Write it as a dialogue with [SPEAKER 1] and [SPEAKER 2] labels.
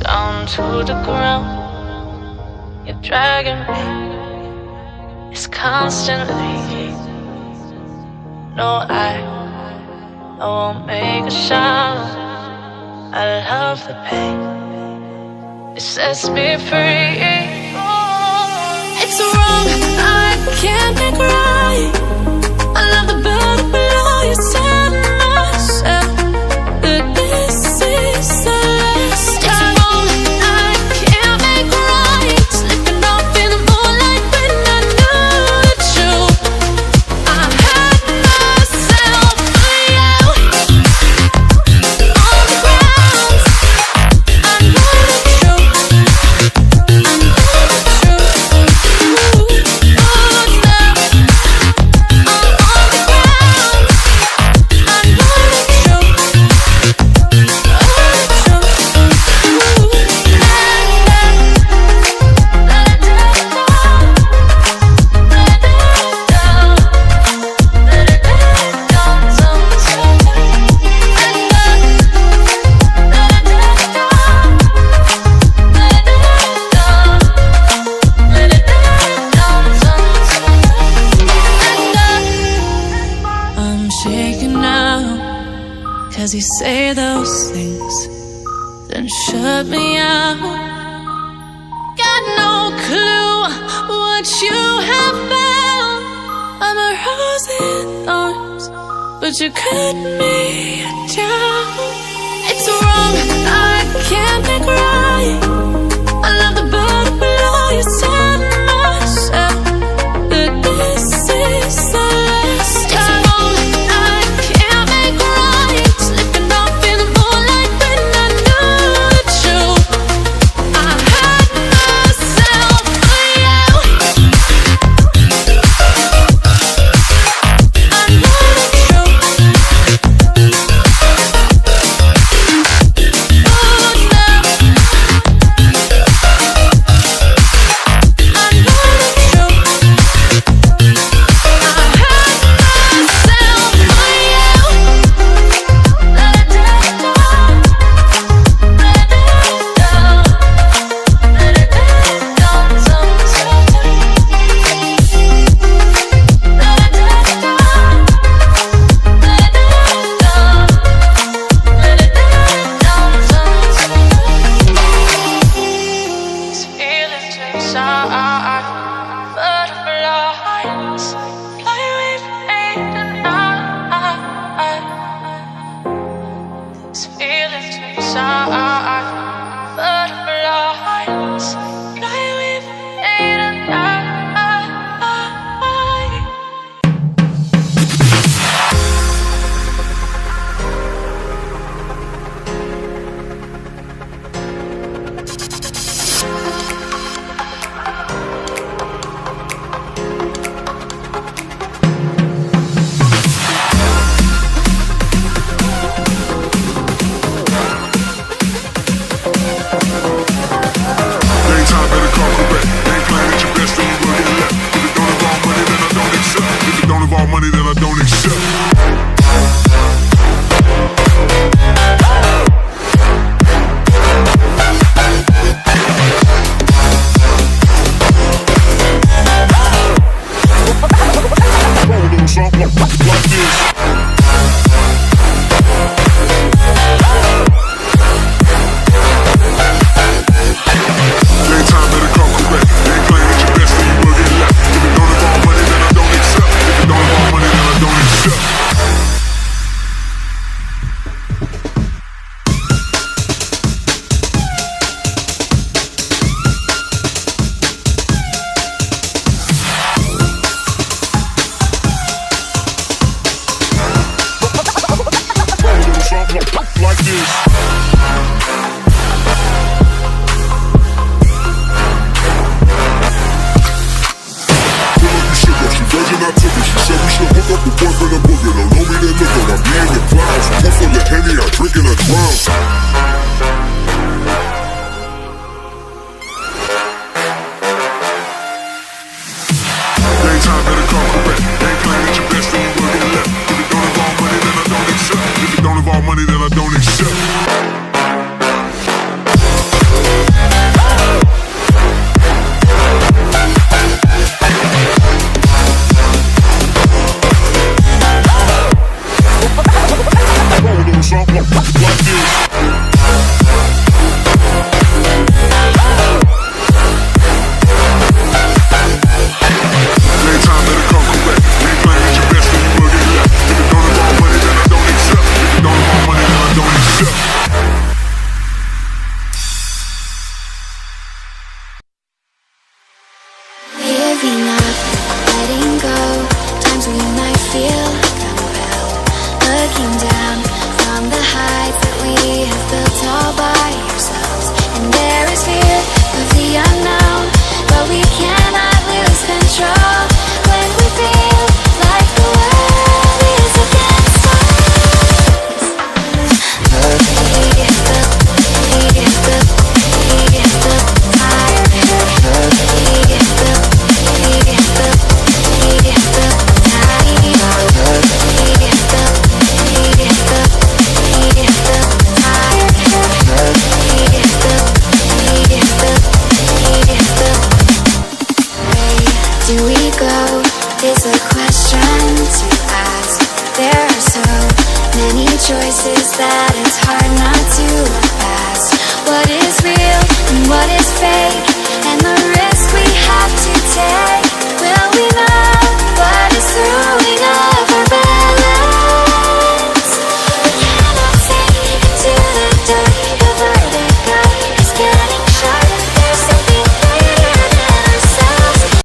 [SPEAKER 1] Down to the ground, you're dragging me. It's constantly. No, I won't make a sound. I love the pain. It sets me free. It's wrong, I can't make right. I love the bird below you. Said myself that this is the last time. It's wrong, I can't make right. Slipping off in the moonlight when I knew the truth. I had myself for you. On the ground, I know the truth. I know the truth. Oh, now I'm on the ground. I know the truth. I'm shaking now, 'cause you say those things, then shut me out. Got no clue what you have found. I'm a rose in thorns, but you cut me down. It's wrong, I can't make right. I love the bird below you. Said myself that this is the last time. It's wrong, I can't make right. Slipping off in the moonlight when I knew the truth. I had myself for you. I know the truth. Oh, now I know
[SPEAKER 2] Time better come correct. Ain't playing at your best, then you glow is a question to ask. There are so many choices that it's hard not to look past. What is real and what is fake, and the risk we have to take.